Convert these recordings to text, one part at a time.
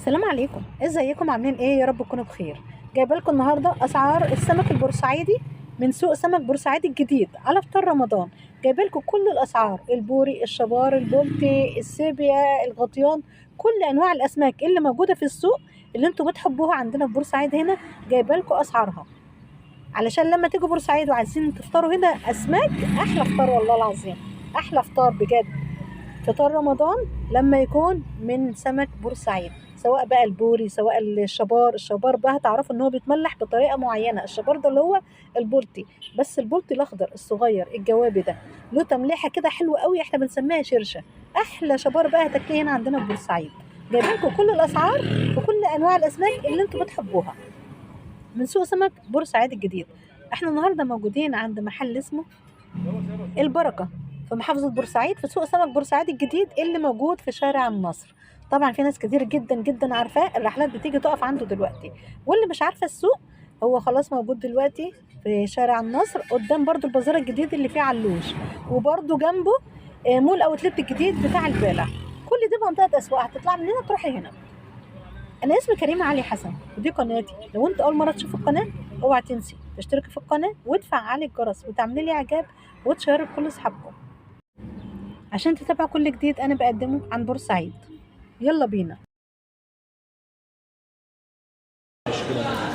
السلام عليكم، ازيكم؟ عاملين ايه؟ يا رب تكونوا بخير. جايبه لكم النهارده اسعار السمك البورسعيدي من سوق سمك بورسعيد الجديد على فطار رمضان. جايبه لكم كل الاسعار: البوري، الشبار، البولتي، السيبيا، الغطيان، كل انواع الاسماك اللي موجوده في السوق اللي انتم بتحبوها عندنا في بورسعيد. هنا جايبه لكم اسعارها علشان لما تيجوا بورسعيد وعايزين تفطروا هنا اسماك، احلى فطار والله العظيم، احلى فطار بجد. فطار رمضان لما يكون من سمك بورسعيد، سواء بقى البوري سواء الشبار بقى هتعرفوا ان هو بيتملح بطريقه معينه. الشبار ده اللي هو البولتي، بس البولتي الاخضر الصغير الجوابي ده له تمليحه كده حلوه قوي، احنا بنسميها شرشه. احلى شبار بقى هتاكليه هنا عندنا في بورسعيد. جايبين لكم كل الاسعار وكل انواع الاسماك اللي انتم بتحبوها من سوق سمك بورسعيد الجديد. احنا النهارده موجودين عند محل اسمه البركه في محافظة بورسعيد، في سوق سمك بورسعيد الجديد اللي موجود في شارع النصر. طبعا في ناس كتير جدا جدا عارفاه، الرحلات بتيجي تقف عنده دلوقتي. واللي مش عارفة السوق هو خلاص موجود دلوقتي في شارع النصر، قدام برضو البازار الجديد اللي فيه علوش، وبرضو جنبه مول اوتلت الجديد بتاع البالع. كل دي منطقة اسواق، هتطلع من هنا تروحي هنا. انا اسمي كريمة علي حسن ودي قناتي. لو انت اول مرة تشوف القناة اوعى تنسي تشتركي في القناة وتفعلي الجرس وتعملي لي اعجاب وتشيري لكل اصحابكم عشان تتابعوا كل جديد انا بقدمه عن بورسعيد. يلا بينا.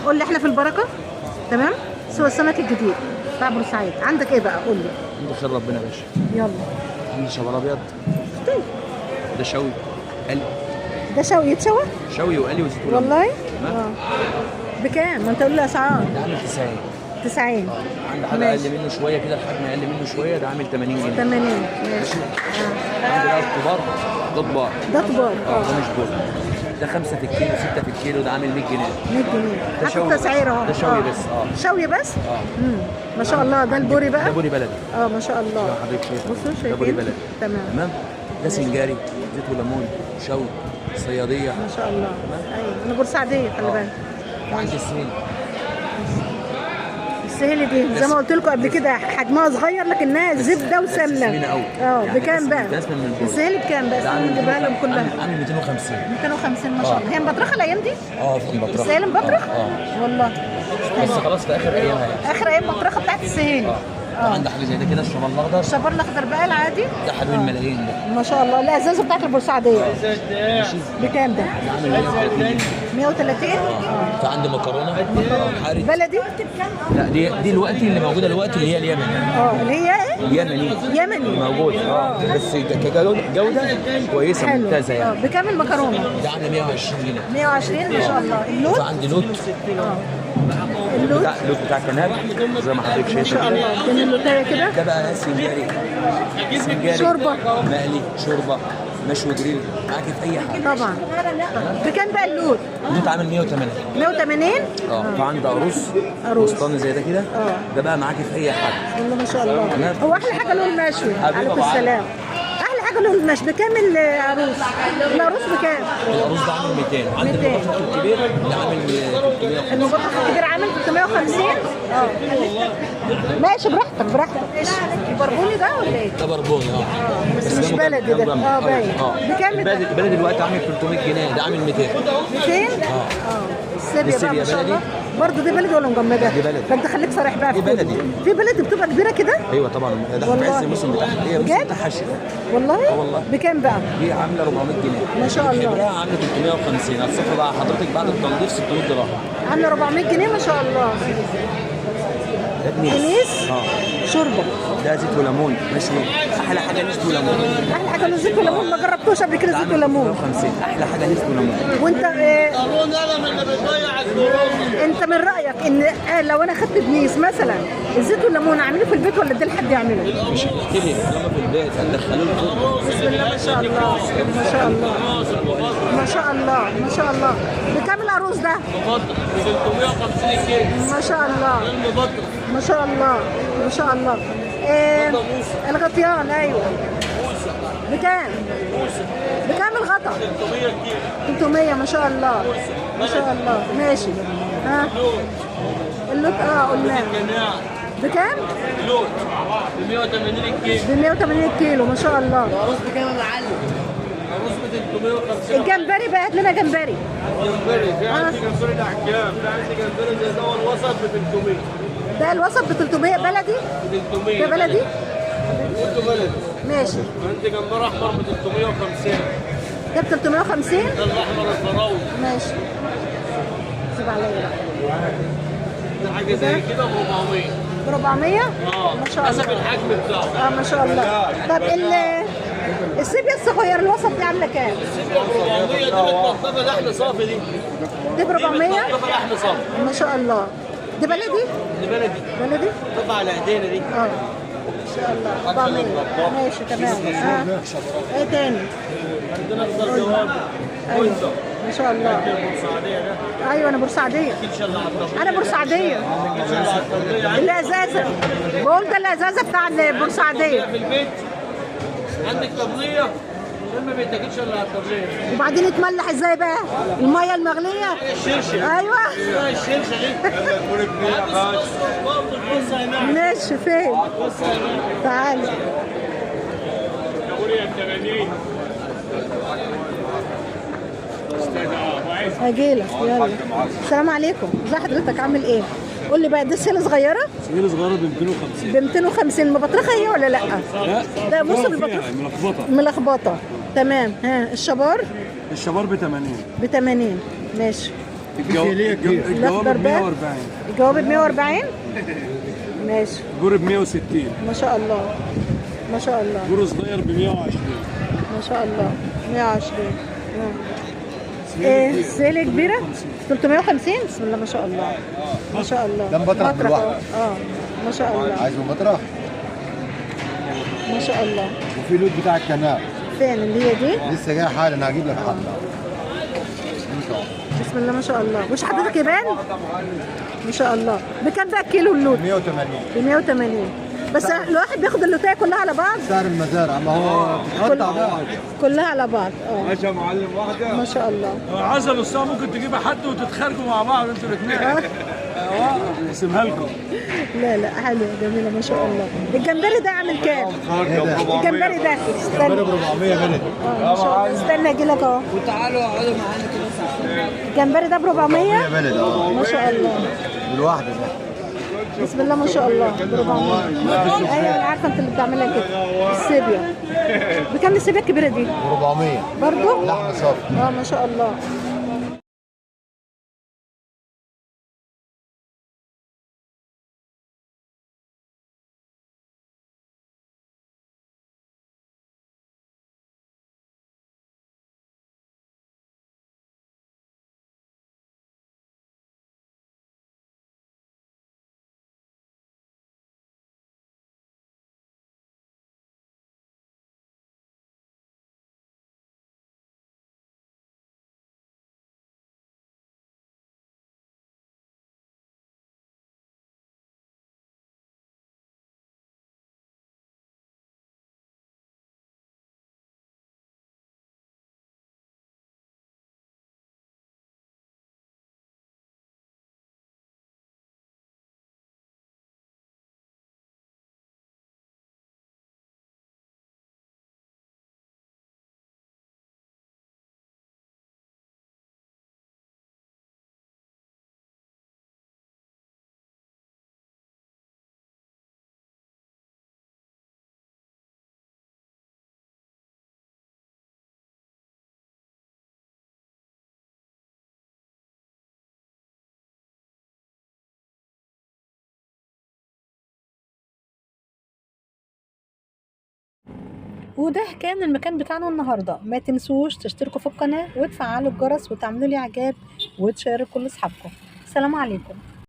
قول لي، احنا في البركه تمام، سوق السمك الجديد بتاع بورسعيد. عندك ايه بقى؟ قول لي. عندي خير ربنا يا باشا. يلا. عندي شبار ابيض. طيب. ده شوي قلي. ده شوي يتشوى؟ شوي وقلي وزيتون. والله؟ بكام؟ ما انت قول لي اسعار. ده عامل 90. 90. عندي حاجه اقل منه شويه كده، الحجم اقل منه شويه، ده عامل 80 جنيه. 80 ماشي. عندي بقى الكبار، ده طبار. ده طبار. ده مش بول. ده 5 في الكيلو 6 في الكيلو، ده عامل 100 جنيه. 100 جنيه. ده شوي. تسعير اهو. ده شوي بس. شوي بس؟ ما شاء الله. ده البوري بقى؟ ده بوري بلدي. ما شاء الله. ده حضرتك شايفه. بصوا شايفين؟ ده بوري بلدي. تمام. ده سنجاري، زيت وليمون، شوي، صياديه. ما شاء الله. ايوه انا بورسعيديه خلي بالك. وعندي السهيل. السهيلي دي زي ما قلت لكم قبل كده حجمها صغير لكنها زبده وسمنه. يعني بكام بقى؟ السهيلي بكام بقى؟ نجيبها لهم كلها. عامل 250. 250 ما شاء الله. هي مبطرخه الايام دي؟ في مبطرخه. السهيلي مبطرخ؟ والله. بس خلاص في اخر ايامها يعني. اخر ايام مبطرخه بتاعت السهيلي. عندي حاجه زي ده كده، الشبار الاخضر. الشبار الاخضر بقى العادي؟ ده حبيب الملايين ده. ما شاء الله. الازازه بتاعت البورسعيديه بكام ده؟ ده عامل 130. 130؟ فعندي مكرونه حارق بلدي؟ لا دي الوقت اللي موجوده دلوقتي اللي هي اليمني. اللي هي ايه؟ يمني موجود. بس كجوده كويسه ممتازه يعني. بكام المكرونه؟ ده عامل 120 جنيه. 120 ما شاء الله. اللوت؟ فعندي لوت. اللوت بتاع كناب زي ما حضرتك شايف. ما شاء الله. كان اللوتايه كده؟ ده بقى سنجاري. شوربه مقلي، شوربه، مشوي، جريل، معاكي في اي حاجه. طبعا. بكام بقى اللوت؟ اللوت عامل 180. 180؟ فعندي عروس وسطاني زي ده كده. ده بقى معاكي في اي حاجه. والله ما شاء الله. هو احلى حاجه له المشوي. عليكم السلام. احلى حاجه له المشوي. بكام العروس؟ العروس بكام؟ العروس ده عامل 200. عندي المبطرخ الكبير ده عامل 350. المبطرخ الكبير عامل 350؟ ماشي براحتك. البربوني ده ولا ايه؟ ده بربوني. بس مش بلدي ده. باين. بكام ده؟ البلدي دلوقتي عامل 300 جنيه، ده عامل 200. 200؟ السيبيا بقى ما شاء الله. برضه دي بلدي ولا مجمده؟ دي بلدي. فانت خليك صريح بقى. دي بلدي. في بلدي بتبقى كبيره كده؟ ايوه طبعا. ده في عز الموسم بتاعها. هي الموسم بتاعها الشتاء. والله؟ والله. بكام بقى؟ دي عامله 400 جنيه. ما شاء الله. الكبرها عامله 350. هتصفي بقى حضرتك بعد التنظيف 600 دولار. عامله 400 جنيه ما شاء الله. ده دنيس. شوربه. ده زيت وليمون مشوي. احلى حاجه زيت وليمون. احلى حاجه زيت وليمون. ما جربتوش قبل كده زيت وليمون. 50. احلى حاجه زيت وليمون. وانت انت من رايك ان لو انا خدت دنيس مثلا الزيت والليمون اعمله في البيت ولا ادي لحد يعمله؟ مش هنكتبي طالما في البيت هندخلوه الفرن. بسم الله ما شاء الله. ما شاء الله. ما شاء الله. ما شاء الله. بكام العروس ده؟ 350 كيلو. ما شاء الله. ما شاء الله. ما شاء الله. الغطيان ايوه. بكام؟ بكام الغطا؟ 300 كيلو. 300 ما شاء الله. ما شاء الله. ماشي. اللوت قلنا بكام؟ اللوت ب 180 كيلو. ب 180 كيلو ما شاء الله. العروس بكام يا معلم؟ العروس ب 350. الجمبري بقى هات لنا جمبري. جمبري في عندي جمبري الاحجام، في عندي جمبري زي ده الوسط ب 300. ده الوسط ب 300 بلدي؟ ب 300 ده بلدي؟ كله بلدي. ماشي. عندي جمبري احمر ب 350. ده ب 350؟ ده الاحمر الفراوي. ماشي. سيب عليا بقى. ده حاجه زي كده ب 400. ب 400؟ ما شاء حسب الله. الحجم بتاعه. اه ما شاء الله. طب السيبيا الصغير الوسط دي عامله كام؟ ب 400 دي متنضفه لحم صافي دي. دي ب 400؟ متنضفه لحم صافي. ما شاء الله. دي بلدي؟ دي بلدي. بلدي؟ قطعه على ايدينا دي. اه ما شاء الله. 400 ماشي تمام. ايه تاني؟ عندنا خضار جواب. ايوه ما شاء الله. البورسعيديه ده. ايوه انا بورسعيديه. ان شاء الله على الطبيعي. انا بورسعيديه. ان شاء الله على الطبيعي. الازازه بقول ده الازازه بتاع البورسعيديه. في البيت عندك طبليه ما بيتاكلش الا على الطبليه. وبعدين يتملح ازاي بقى؟ الميه المغليه. الشرشه. ايوه اسمها الشرشه دي. ماشي فين؟ تعالى. هجيلك يلا. السلام عليكم، ازي حضرتك عامل ايه؟ قول لي بقى دي سيله صغيره؟ سيلة صغيرة ب 250. ب 250 مبطرخه هي ولا لا؟ لا ده بص فيها البطرخ ملخبطة. ملخبطه. تمام. ها الشبار الشبار ب 80. ب 80 ماشي. الجواب ب 140. الجواب ب 140 ماشي. البور ب 160. ما شاء الله ما شاء الله بور صغير ب 120. ما شاء الله 120. ايه سيلة كبيرة 350 بسم الله ما شاء الله ما شاء الله. ده مطرح بالواحد. اه ما شاء الله عايزه مطرح. ما شاء الله. وفي لود بتاع الكناب فين اللي هي دي؟ لسه جاي حالا، هجيب لك حاجه. بسم الله ما شاء الله. وش حضرتك يبان؟ ما شاء الله. بكام بقى كيلو اللوت؟ 180. ب 180. بس الواحد بياخد اللوتايه كلها على بعض؟ سعر المزارع ما هو بتتقطع بعض. كلها على بعض. اه ماشي يا معلم واحدة. ما شاء الله. عسل الساعة ممكن تجيبها حد وتتخارجوا مع بعض انتوا الاثنين. اقسمها لكم. لا لا حلوه جميله ما شاء الله. الجمبري ده عامل كام؟ الجمبري ده استنى. ب 400 بلد. ما شاء الله. استنى اجي لك اهو. وتعالوا اقعدوا معانا كده. الجمبري ده ب 400 بلد ما شاء الله. بالواحده ده. بسم الله ما شاء الله ب 400. ايوه انا عارفه انت اللي بتعملها كده. السيبيا بكام السيبيا الكبيره دي؟ ب 400 برضه؟ لحم صافي. اه ما شاء الله. وده كان المكان بتاعنا النهارده. ما تنسوش تشتركوا في القناه وتفعلوا الجرس وتعملوا لي اعجاب وتشاركوا لاصحابكم. السلام عليكم.